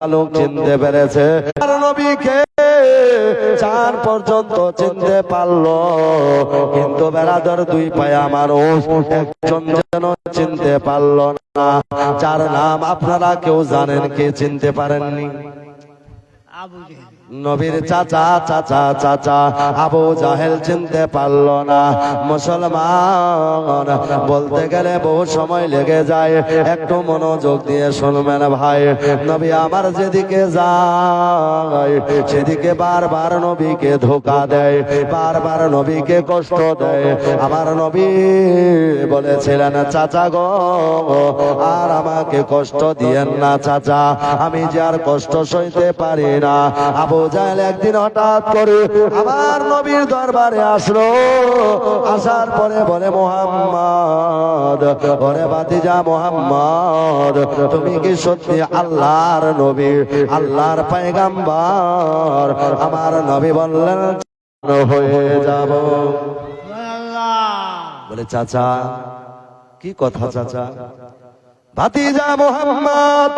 লোক চিনতে পেরেছে, আর নবীকে চাঁদ পর্যন্ত চিনতে পারলো, কিন্তু বেরাদর দুই পায়া মানুষ একজন যেন চিনতে পারলো না, যার নাম আপনারা কেউ জানেন, কে চিনতে পারেননি? নবীর চাচা চাচা চাচা আবু জাহেল চিনতে পারলো না। মুসলমান বলতে গেলে বহু সময় লেগে যায়, একটু মনোযোগ দিয়ে শুনবেন ভাই। নবী আমার যেদিকে যায় সেদিকে বারবার নবীকে ধোঁকা দেয়, বারবার নবীকে কষ্ট দেয়। আমার নবী বলেছিলেন, চাচা গো আর আমাকে কষ্ট দিয়েন না চাচা, আমি যে আর কষ্ট সইতে পারি না। আবু জাহেল একদিন হঠাৎ করে আমার নবীর দরবারে আসলো, আসার পরে বলে, মুহাম্মদ, ওরে ভাতিজা মুহাম্মদ, তুমি কি সত্যি আল্লাহর নবী, আল্লাহর পয়গম্বর? আমার নবী বললেন, হয়ে যাব। বলে, চাচা কি কথা চাচা? ভাতিজা মুহাম্মদ,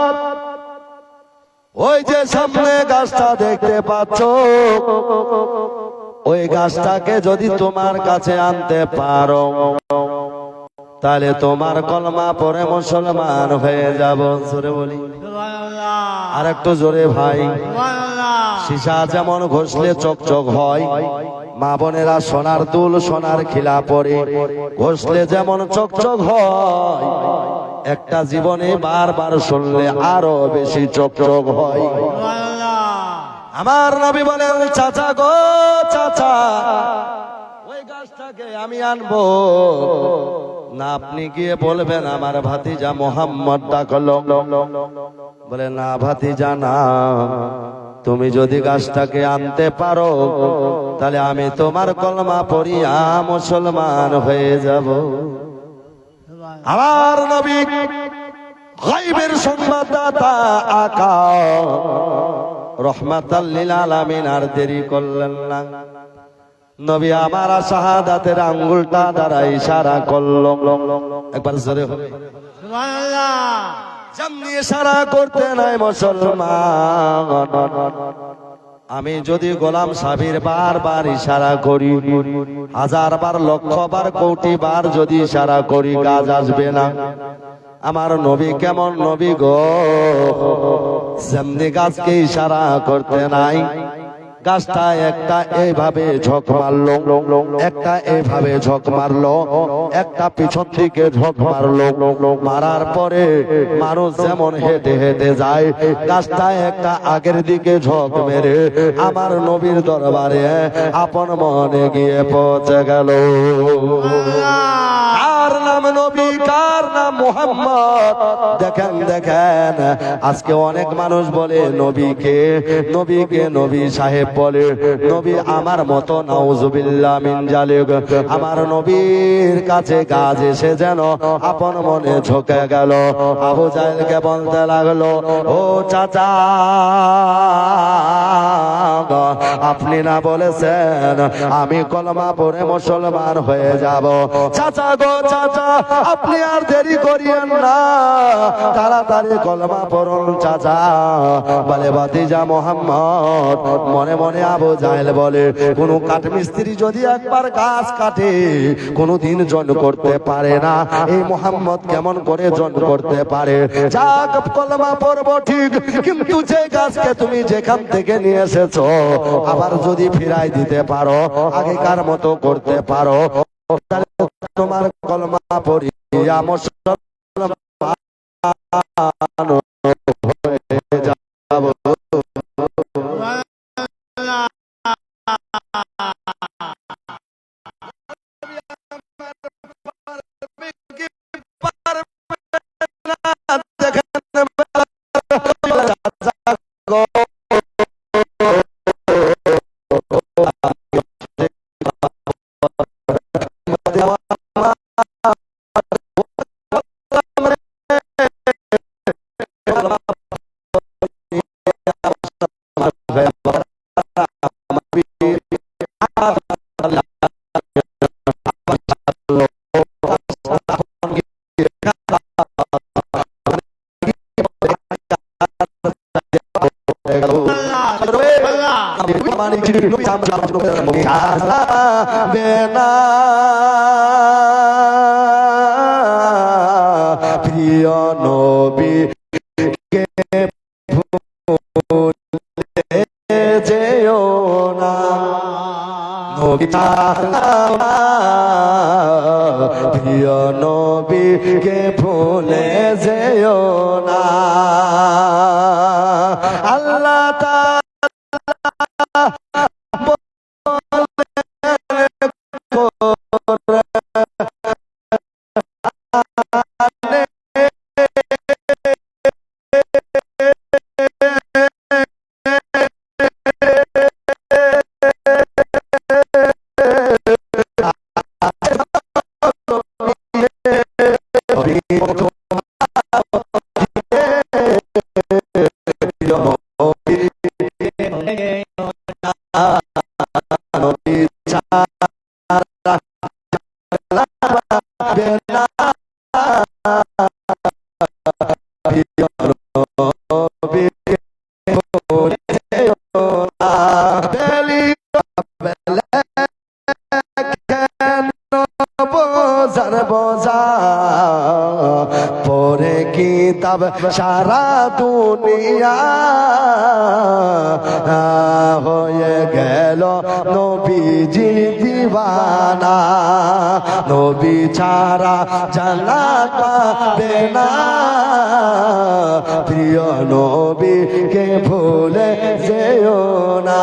ওই যে সামনে গাছটা দেখতে পাচ্ছ, ওই গাছটাকে যদি তোমার কাছে আনতে পারো তাহলে তোমার কলমা পড়ে মুসলমান হয়ে যাব। জোরে বলি, আর একটু জোরে ভাই। সীসা যেমন ঘষলে চকচক হয়, মা বোনেরা সোনার দুল সোনার খিলা পরে ঘষলে যেমন চকচক হয়, একটা জীবনে বারবার শুনলে আরো বেশি চকচক হয়। আমার নবী বলেন, চাচা গো চাচা, ওই গাছটাকে আমি আনবো না, আপনি গিয়ে বলবেন আমার ভাতিজা মুহাম্মদ ডাকলো। বলে, না ভাতিজা না, তুমি যদি গাছটাকে আনতে পারো তাহলে আমি তোমার কলমা পড়িয়া মুসলমান হয়ে যাব। আমার নবী গায়বের সংবাদদাতা আকা রহমাতাল লিল আলামিন আর দেরি করলেন না। নবী আমার শাহাদাতের আঙ্গুলটা দ্বারা ইশারা করল। একবার জোরে হবে সুবহানাল্লাহ। যেমনি ইশারা করতে নাই মুসলমান, আমি যদি গোলাম সাবির বারবার ইশারা করি, হাজার বার লক্ষ বার কোটি বার যদি ইশারা করি, কাজ আসবে না। আমার নবী কেমন নবী গো, যেমনি গাছকে ইশারা করতে নাই, গাছটা একটা এইভাবে ঝোঁক মারলো, একটা এইভাবে ঝোঁক মারলো, একটা পিছন থেকে ঝোঁক মারলো। মারার পরে মানুষ যেমন হেঁটে হেঁটে যায়, গাছটা একটা আগের দিকে ঝোঁক মেরে আমার নবীর দরবারে আপন মনে গিয়ে পৌঁছে গেল। কার নাম নবী, কার নাম মুহাম্মদ? দেখেন দেখেন, আজকে অনেক মানুষ বলে নবীকে নবীকে নবী সাহেব বলে, নবী আমার মতো নাউজুবিল্লাহ মিন জালিক। আমার নবীর কাছে গাছ এসে যেন আপন মনে ঝুঁকে গেল। আবু জাহেলকে বলতে লাগলো, ও চাচা, আপনি না বলেছেন আমি কলমা পড়ে মুসলমান হয়ে যাব? চাচা গো চাচা, আপনি আর দেরি করিয়েন না, তাড়াতাড়ি কলমা পড়ুন চাচা। বলে, ভাতিজা মুহাম্মদ, মনে মনে আবু জাহেল বলে, কোন কাঠমিস্ত্রি যদি একবার গাছ কাটে কোনদিন জন করতে পারে না, এই মুহাম্মদ কেমন করে জন করতে পারে? যাক, কলমা পড়বো ঠিক, কিন্তু যে গাছকে তুমি যেখান থেকে নিয়ে এসেছো আবার যদি ফিরাই দিতে পারো, আগেকার মতো করতে পারো, তাহলে তোমার কলমা পড়িয়া মুসলমান হয়ে যাব। মানে নবী বেনা প্রিয় নবী কে ভুলে যেও না নবী প্রিয় নবী কে ভুলে যেও না আল্লাহ পরে কিতাব সারা দুনিয়া হয়ে গেল নবীজি দিওয়ানা নবী ছাড়া জান্নাত পাবে না প্রিয় নবীকে ভুলে যেও না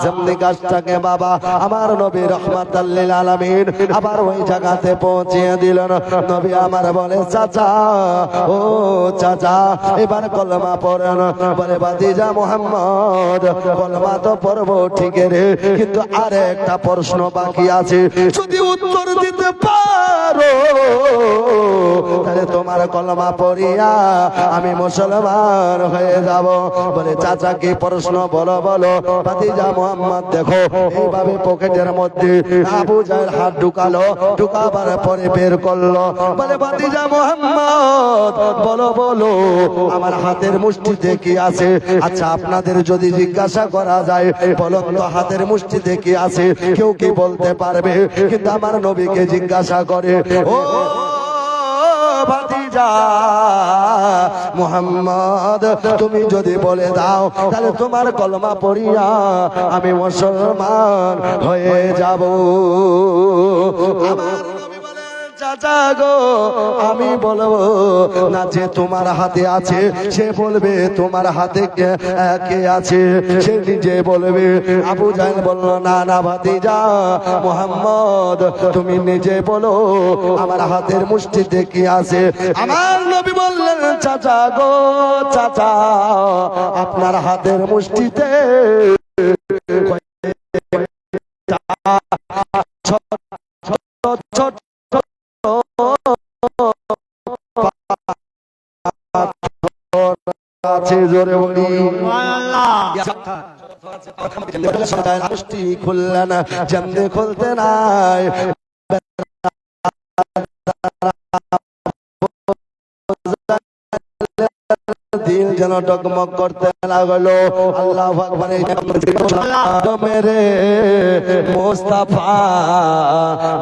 যেমনি গাছটাকে বাবা আমার নবী রহমাতাল লিল আলামিন আবার ওই জায়গাতে পৌঁছিয়ে দিলেন নবী আমার বলে চাচা ও চাচা এবার কলমা পড়েন বলে ভাতিজা মুহাম্মদ কলমা তো পড়বো ঠিক রে কিন্তু আরেকটা প্রশ্ন বাকি আছে যদি উত্তর দিতে পারো তাহলে তোমার কলমা পড়িয়া আমি মুসলমান হয়ে যাব বলে চাচা কি প্রশ্ন বলো বলো ভাতিজা মুহাম্মদ দেখো এইভাবে পকেটের মধ্যে আবু জাহেল হাত ঢুকালো ঢুকাবার পরে বের করলো বলে ভাতিজা মুহাম্মদ বলো বলো আমার হাতের মুষ্টিতে কি আছে আচ্ছা আপনাদের যদি জিজ্ঞাসা করা যায় বলুন তো হাতের মুষ্টিতে কি আছে কেউ কি বলতে পারবে কিন্তু আমার নবীকে জিজ্ঞাসা করে ও ভাতিজা মুহাম্মদ তুমি যদি বলে দাও তাহলে তোমার কলমা পড়িয়া আমি মুসলমান হয়ে যাব চাচা গো আমি বলবো না যে তোমার হাতে আছে সে বলবে তোমার হাতে কে আছে সে নিজে বলবে আবু জাহেল বলল না না ভাতিজা মুহাম্মদ তুমি নিজে বলো আমার হাতের মুষ্টিতে কি আছে আমার নবী বললেন চাচা গো চাচা আপনার হাতের মুষ্টিতে ছোট আছে জোরে বলি খুললেন জানতে খুলতে নাই দিল যেন ডগমগ করতে লাগলো আল্লাহু আকবার মেরে মুস্তাফা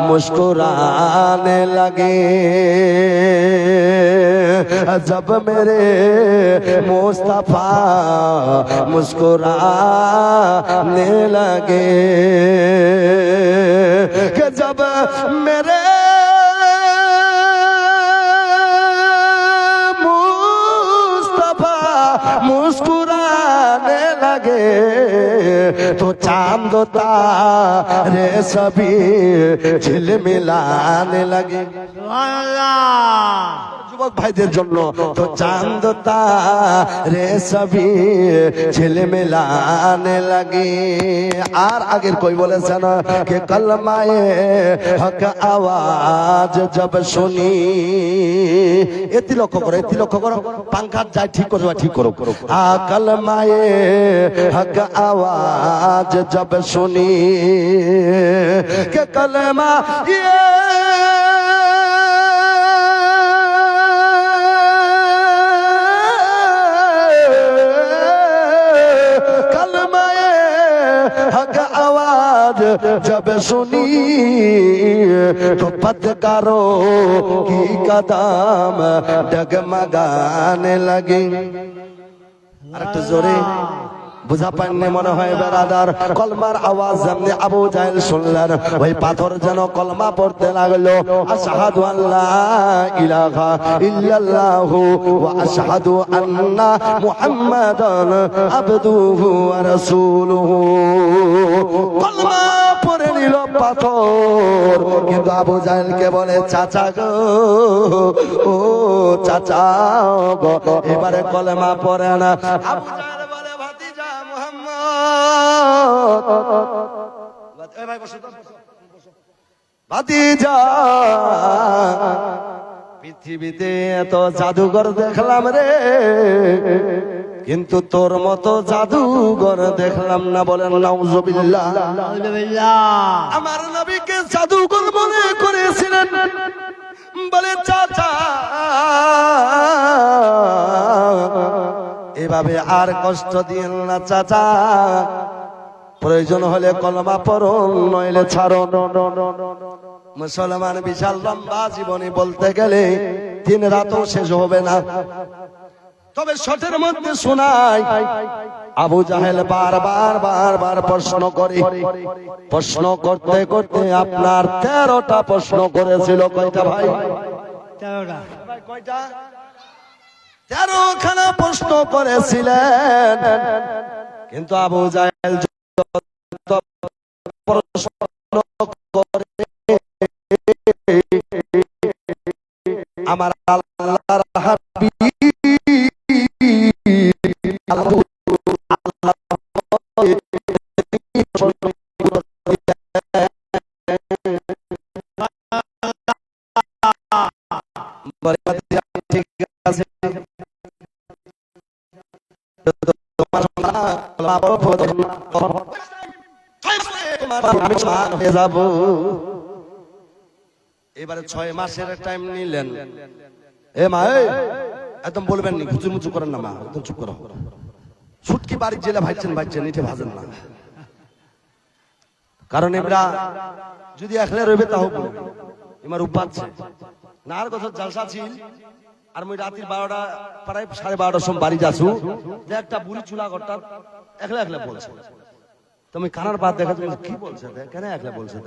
মুস্কুরানে लगे जब मेरे मुस्ताफा मुस्कुराने लगे कि जब मेरे मुस्कुराने लगे तो चांद तारे सभी झिलमिलाने लगे যুবক ভাইদের জন্য তো চাঁদ তারে সবই ঝিলমিলানে লাগে আর আগের কই বলেছেন কে কলমায়ে হক আওয়াজ জব শুনি এতি লক্ষ্য করো পাঙ্খা যায় ঠিক করো আ কলমায়ে হক আওয়াজ জব শুনি কে কলমা आवाज जब सुनी तो पत्थरों की कदम डगमगाने लगी। আরেকটু জোরে বুঝা পাননি মনে হয় বেরাদার। কলমার আওয়াজ যেমনি আবু জাহেল শুনলেন, ওই পাথর যেন কলমা পড়তে লাগলো। আশহাদু আল্লা ইলাহা ইল্লাল্লাহু ওয়া আশহাদু আন্না মুহাম্মাদান আবদুহু ওয়া রাসূলুহু। কলমা পড়ে নিল পাথর, কিন্তু আবু জাহেলকে বলে চাচা গো, ও চাচা গো, এবারে কলমা পড়ে না। আবু জাহেল বলে ভাতিজা মুহাম্মদ, এই ভাই বসো, ভাতিজা পৃথিবীতে এত জাদুঘর দেখলাম রে, কিন্তু তোর মতো জাদুঘর দেখলাম না। বলেন নাউজুবিল্লাহ। আমার নবীকে জাদুঘর মনে করেছিলেন। বলে চাচা এভাবে আর কষ্ট দিয়েন না চাচা, প্রয়োজন হলে কলমা পড়ুন, নইলে ছাড়ুন। মুসলমান বিশাল লম্বা জীবনী বলতে গেলে 3 রাতও শেষ হবে না। তবে শটের মধ্যে শোনাই, আবু জাহেল বারবার প্রশ্ন করে। প্রশ্ন করতে করতে আপনার 13টা প্রশ্ন করেছিল। কয়টা ভাই? 13টা। কয়টা? 13 খানা প্রশ্ন করেছিলেন। কিন্তু আবু জাহেল প্রশ্ন করে আমার আল্লাহর হাবিব এবারে 6 মাসের টাইম নিলেন। এ মা একদম বলবেন নি, খুচুর মুচু করেন না মা, একদম চুপ করো। ছুটকি বাড়ি জেলে ভাইছেন ইটে ভাজেন না, কারণ এমরা যদি একলে রইবে তাও বলবে এমার উপাচ্ছে না। আর কথা জালসা ছিল, আর মই রাতের 12টা প্রায় 12:30 সময় বাড়ি যাচ্ছু, একটা বুড়ি চুলা ঘরটা একলা বলছে। তুমি কানার বাদ দেখা, তুমি কি বলছে কেন একলা বলছে,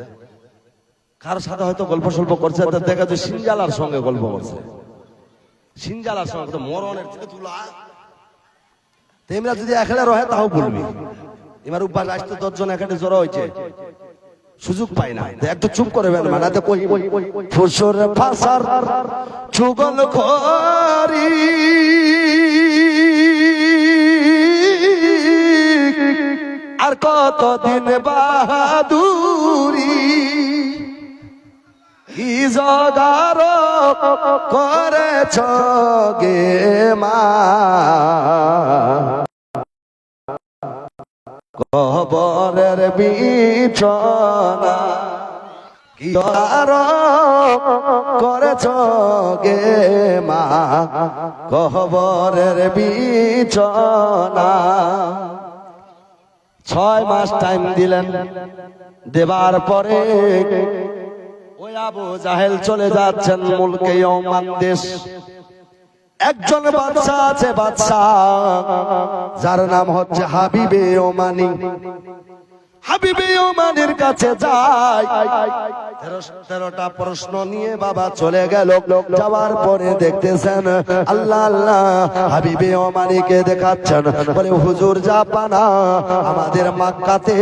কার সাথে হয়তো গল্প সল্প করছে, দেখা যায় সিনজালার সঙ্গে গল্প করছে। সিনজালার সঙ্গে তো মরণের থেকে তুলা, তেমরা যদি একলা রহে তাও বলবি। এবার উপাস আসতে 10 জন এখানে জড়ো হয়েছে, সুযোগ পাই না, একটু চুপ করে মানাতে কই ফুসুর ফাসার চুগল খরি আর কতদিন বাহাদুরি কি জগার করেছ গে মা, কবরের বিছানা কি জগার করেছ গে মা, কবরের বিছানা। 6 মাস টাইম দিলেন। দেবার পরে ওই আবু জাহেল চলে যাচ্ছেন মুলকে ওমান দেশ। একজন বাদশা আছে, বাদশা যার নাম হচ্ছে হাবিবে ওমানি। হাবিবে ওমানের কাছে যায়, 13টা প্রশ্ন নিয়ে বাবা চলে গেল। যাওয়ার পরে দেখতেছেন আল্লাহ আল্লাহ হাবিবে ওমানিকে দেখাচ্ছেন, বলে হুজুর জাপানা আমাদের মক্কাতে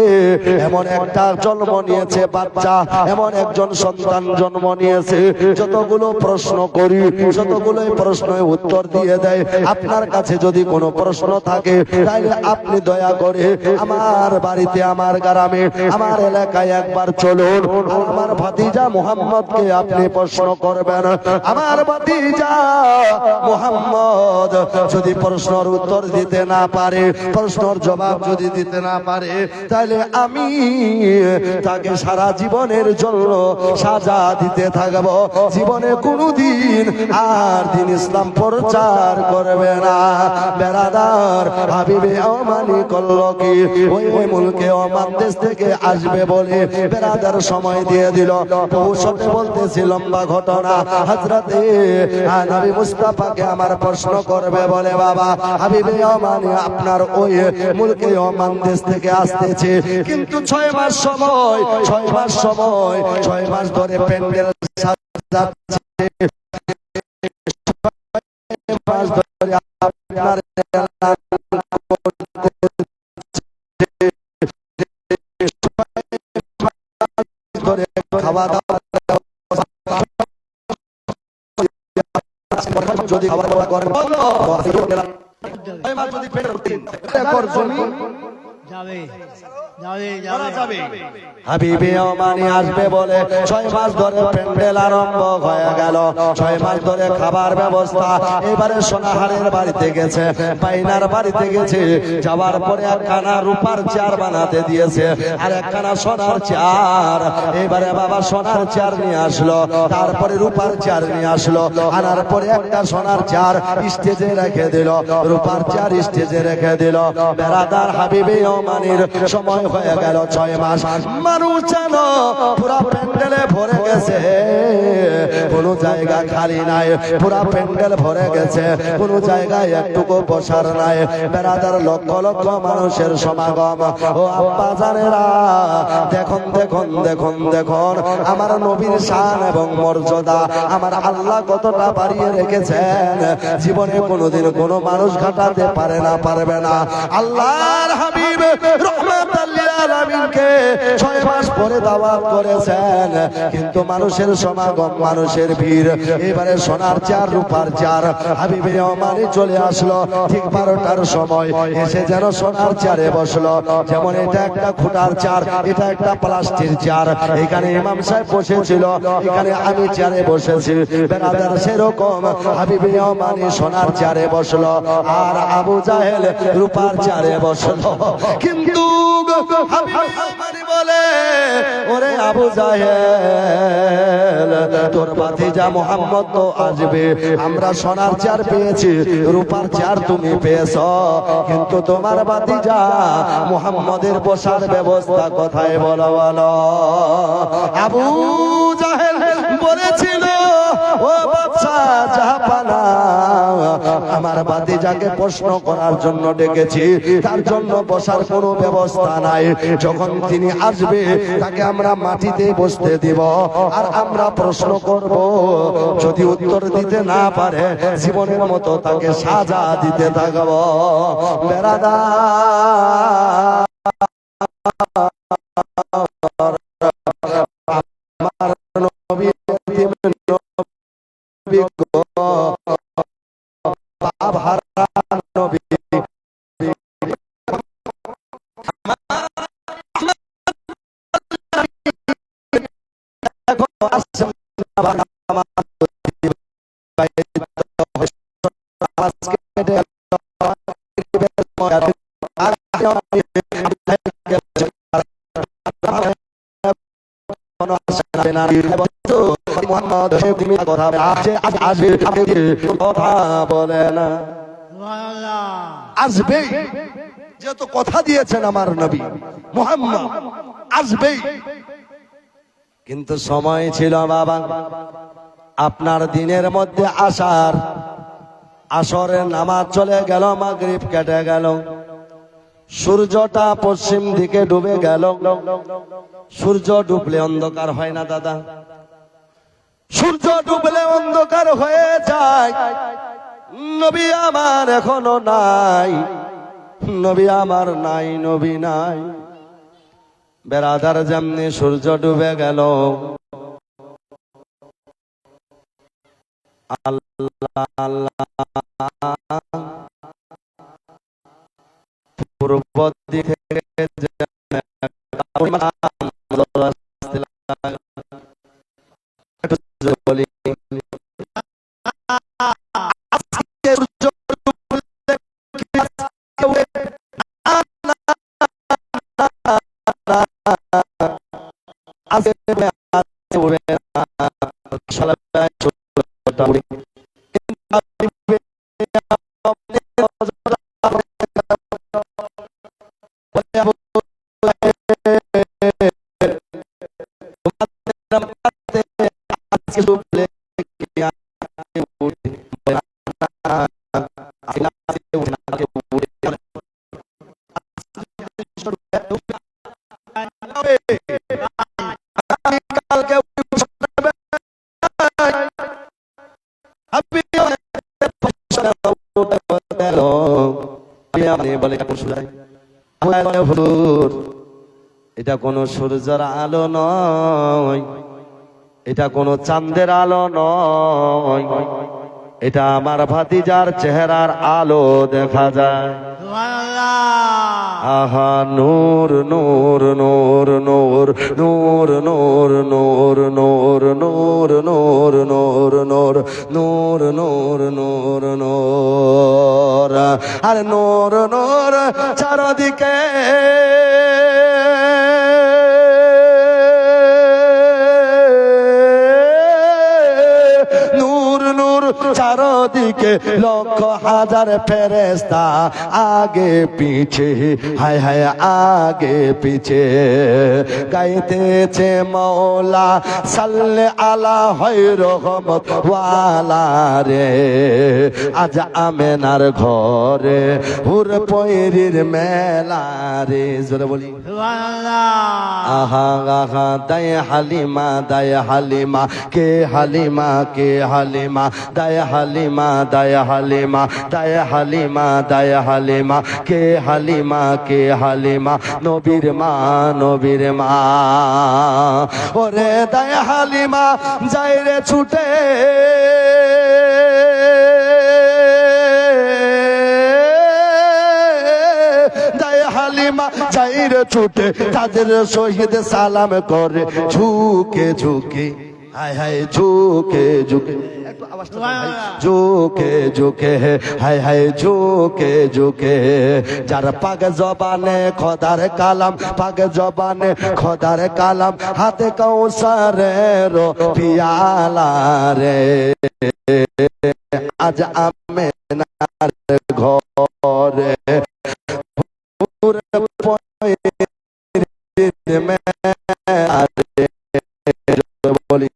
এমন একটা জন্ম নিয়েছে বাচ্চা, এমন একজন সন্তান জন্ম নিয়েছে, যতগুলো প্রশ্ন করি যতগুলোই প্রশ্নের উত্তর দিয়ে দেয়। আপনার কাছে যদি কোনো প্রশ্ন থাকে তাহলে আপনি দয়া করে আমার বাড়িতে, আমার গ্রামে, আমার এলাকায় একবার চলুন, আমার ভাতিজা মুহাম্মদকে আপনি প্রশ্ন করবেন। আমার ভাতিজা মুহাম্মদ যদি প্রশ্নের উত্তর দিতে না পারে, প্রশ্নের জবাব যদি দিতে না পারে, তাহলে আমি তাকে সারা জীবনের জন্য সাজা দিতে থাকব। জীবনে কোনদিন আর দিন ইসলাম প্রচার করবে না। বেরাদার হাবিবে ওমানি করল কি, ওই মুলকে ওমান দেশ থেকে আসবে বলে বেরাদার সময় দিয়ে দিল। ভবিষ্যতে বলতেছি লম্বা ঘটনা। হযরতে নবী মুস্তাফাকে আমার প্রশ্ন করবে বলে, বাবা হাবিবে ওমানি আপনার ওই মুলকে ওমান দেশ থেকে আসতেছে, কিন্তু 6 মাস সময় 6 মাস সময় 6 মাস ধরে প্যান্ডেল সাজাচ্ছে, 6 মাস ধরে আপনার খাওয়া দাওয়া যদি খাওয়া দাওয়া করেন যদি পেট জমি যাবে যাবে হাবিবে ওমানি আসবে বলে 6 মাস ধরে প্যান্ডেল আরম্ভ হয়ে গেল। 6 মাস ধরে খাবার ব্যবস্থা। এবারে সোনাহারের বাড়িতে গেছে, পাইনার বাড়িতে গেছে, যাওয়ার পরে একখানা রূপার চেয়ার বানাতে দিয়েছে আর একখানা সোনার চেয়ার। এবারে বাবা সোনার চেয়ার নিয়ে আসলো, তারপরে রূপার চেয়ার নিয়ে আসলো, আনার পরে একটা সোনার চেয়ার স্টেজে রেখে দিল, রূপার চেয়ার স্টেজে রেখে দিল। বেরাদার হাবিবে ওমানির সময় হয়ে গেল 6 মাস। মানুষ যেন পুরা প্যান্ডেলে ভরে গেছে, কোন জায়গা খালি নাই, পুরা প্যান্ডেল ভরে গেছে, কোন জায়গায় একটুকু বসার নাই। বেরাদার লক্ষ লক্ষ মানুষের সমাগম। ও আব্বা জানেরা, দেখুন দেখুন দেখুন দেখুন আমার নবীর শান এবং মর্যাদা আমার আল্লাহ কতটা বাড়িয়ে রেখেছেন, জীবনে কোনোদিন কোনো মানুষ ঘাটাতে পারে না, পারবে না। আল্লাহর হাবিব রহমাতুল লিল আলামিনকে 6 মাস পরে দাওয়াত করেছেন, কিন্তু মানুষের সমাগম, মানুষের ভিড়। এবারে সোনার চেয়ার রূপার চেয়ার হাবিবে ওমানি চলে আসলো ঠিক 12টার সময়। এসে যেন সোনার চেয়ারে বসলো, যেমন এটা একটা খুঁটার চেয়ার, এটা একটা প্লাস্টিক চেয়ার। এখানে ইমাম সাহেব বসেছিল, এখানে আমি চেয়ারে বসেছি। বেরাদার সেরকম হাবিবে ওমানি সোনার চেয়ারে বসলো আর আবু জাহেল রূপার চেয়ারে বসলো। কিন্তু হাবিবে ওমানি বলে, ওরে আবু জাহেল, তোর ভাতিজা মুহাম্মদ তো আসবে, আমরা সোনার চেয়ার পেয়েছি, রূপার চেয়ার তুমি পেয়েছ, কিন্তু তোমার ভাতিজা মুহাম্মদের বসার ব্যবস্থা কোথায় বলো বলো। আবু জাহেল বলেছিল, ও বাদশা জাহাপানা, আমার ভাতিজাকে প্রশ্ন করার জন্য ডেকেছি, তার জন্য বসার কোনো ব্যবস্থা নাই। যখন তিনি আসবে তাকে আমরা মাটিতে বসতে দিব আর আমরা প্রশ্ন করব, যদি উত্তর দিতে না পারে জীবনের মতো তাকে সাজা দিতে থাকব। বেরাদার আমার নবী বাভারা নবী আসবে, যেহেতু কথা দিয়েছেন আমার নবী মুহাম্মদ আসবেই, কিন্তু সময় ছিল বাবা আপনার দিনের মধ্যে আসার। আসরের নামাজ চলে গেল, মাগরিব কেটে গেল, সূর্যটা পশ্চিম দিকে ডুবে গেল। সূর্য ডুবলে অন্ধকার হয় না দাদা? সূর্য ডুবলে অন্ধকার হয়ে যায়। নবী আমার এখনো নাই, নবী আমার নাই, নবী নাই। বেরাদার যেমনি সূর্য ডুবে গেল, আল্লাহ আল্লাহ পূর্ব দিক থেকে বলি এটা কোন সূর্যের আলো নয়, এটা কোন চাঁদের আলো নয়, এটা আমার ভাতিজার চেহারার আলো দেখা যায়। আহা নূর নূর নূর নূর নূর নূর নূর নূর নূর নূর নূর নূর নূর নূর নূর নূর আর নূর নূর চারদিকে চারদিকে লক্ষ হাজার ফেরেশতা আগে পিছে হায় হায় আগে পিছে গাইতেছে মওলা সাল্লে আলা হয় রহমত ওয়ালা রে। আজ আমেনার ঘরে হুর পয়রির মেলা রে। জোরে বলি আহা আহা দায় হালিমা দায় হালিমা কে হালিমা কে হালিমা দায় হালিমা দায় হালিমা দায় হালিমা দায় হালিমা কে হালিমা কে হালিমা নবীর মা নবীর মা। ওরে দায় হালিমা যাই রে ছুটে যাইরে ছুটে তাদের শহীদ সালাম করে ঝুঁকে ঝুঁকে হায় হায় ঝুঁকে ঝুঁকে ঝুঁকে ঝুঁকে হায় হায় ঝুঁকে ঝুঁকে যার পাগ জবানে খোদার কালাম পাগ জবানে খোদার কালাম হাতে কৌসারের পিয়ালা রে। আজ আমেনার ঘরে বলি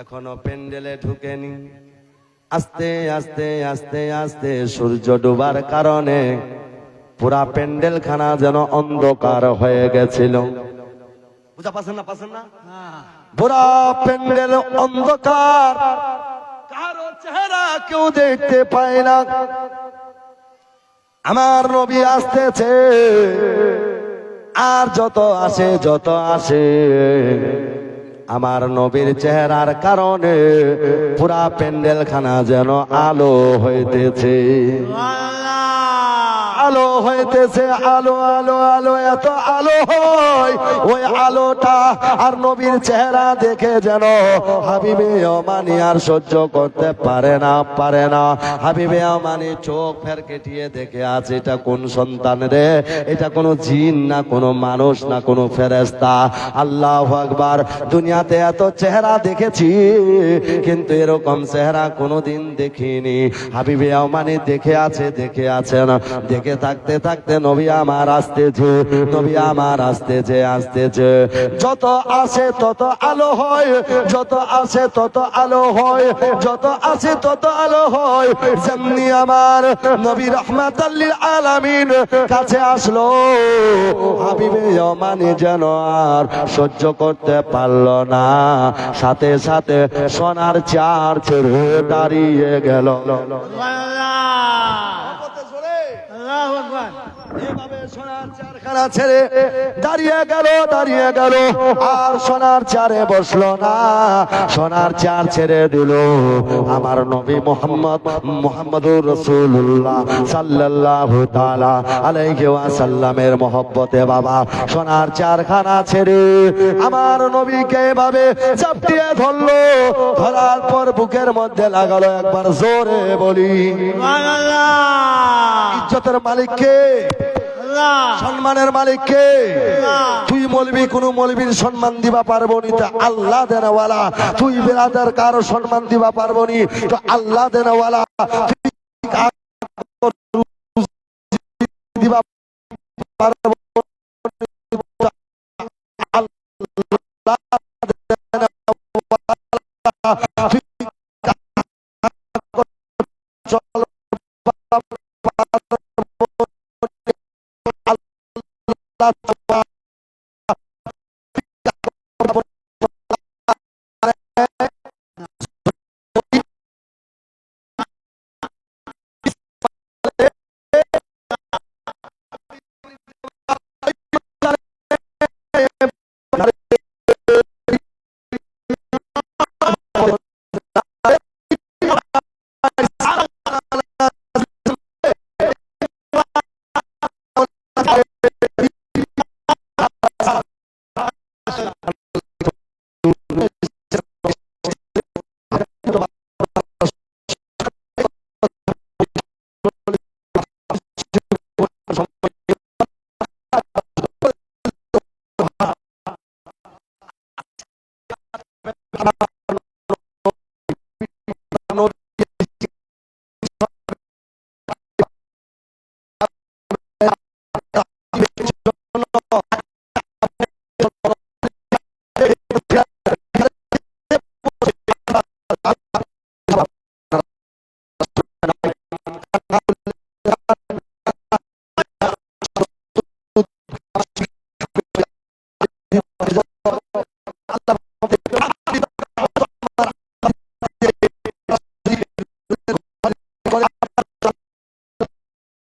এখনো প্যান্ডেলে ঢুকেনি। আস্তে আস্তে আস্তে আস্তে সূর্য ডোবার কারণে পুরা প্যান্ডেল খানা যেন অন্ধকার হয়ে গেছিল। বুঝা পাচ্ছেন না? পাচ্ছেন না? পুরা প্যান্ডেল অন্ধকার, কারো চেহারা কেউ দেখতে পায় না। আমার নবী আসতেছে, আর যত আসে আমার নবীর চেহারার কারণে পুরা প্যান্ডেল খানা যেন আলো হইতেছে, আলো হইতেছে, আলো আলো আলো এত আলো হয়। ওই আলোটা আর নবীর চেহারা দেখে যেন হাবিবে ওমানি আর সহ্য করতে পারে না। হাবিবে ওমানি চোখ ফের কেটিয়ে দেখে আছে, এটা কোন সন্তান রে? এটা কোন জিন না, কোন মানুষ না, কোন ফেরেশতা। আল্লাহু আকবার। দুনিয়াতে এত চেহারা দেখেছি, কিন্তু এরকম চেহারা কোনোদিন দেখিনি। হাবিবে ওমানি দেখে আছে না। দেখে থাকতে থাকতে নবী আমার আসতেছে, নবী আমার আসতেছে। যত আসে তত আলো হয়, যত আসে তত আলো হয়, যত আসে তত আলো হয়। যেমনি আমার নবী রাহমাতাল লিল আলামিন কাছে আসলো, হাবিবে ওমানি যেন আর সহ্য করতে পারল না। সাথে সাথে সোনার চার ছেড়ে দাঁড়িয়ে গেল। এভাবে সোনার চারখানা ছেড়ে দাঁড়িয়ে গেল আর সোনার চারে বসলো না, সোনার চার ছেড়ে দিল আমার নবী মুহাম্মদুর রাসূলুল্লাহ সাল্লাল্লাহু তাআলা আলাইহি ওয়াসাল্লামের মহব্বতে বাবা সোনার চারখানা ছেড়ে আমার নবীকে এভাবে চাপটিয়ে ধরলো, ধরার পর বুকের মধ্যে লাগালো, একবার জোরে বলি সুবহানাল্লাহ। ইজ্জতের মালিক কে? সম্মানের মালিক কে? তুই মৌলবি, কোন মৌলবীর সম্মান দিবা পারবো নি, তা আল্লাহ দেনওয়ালা। তুই বেরাদার কারো সম্মান দিবা পারবো নি, তো আল্লাহ দেনওয়ালা দিবা পারবো নি, তো আল্লাহ দেনওয়ালা। তুই চল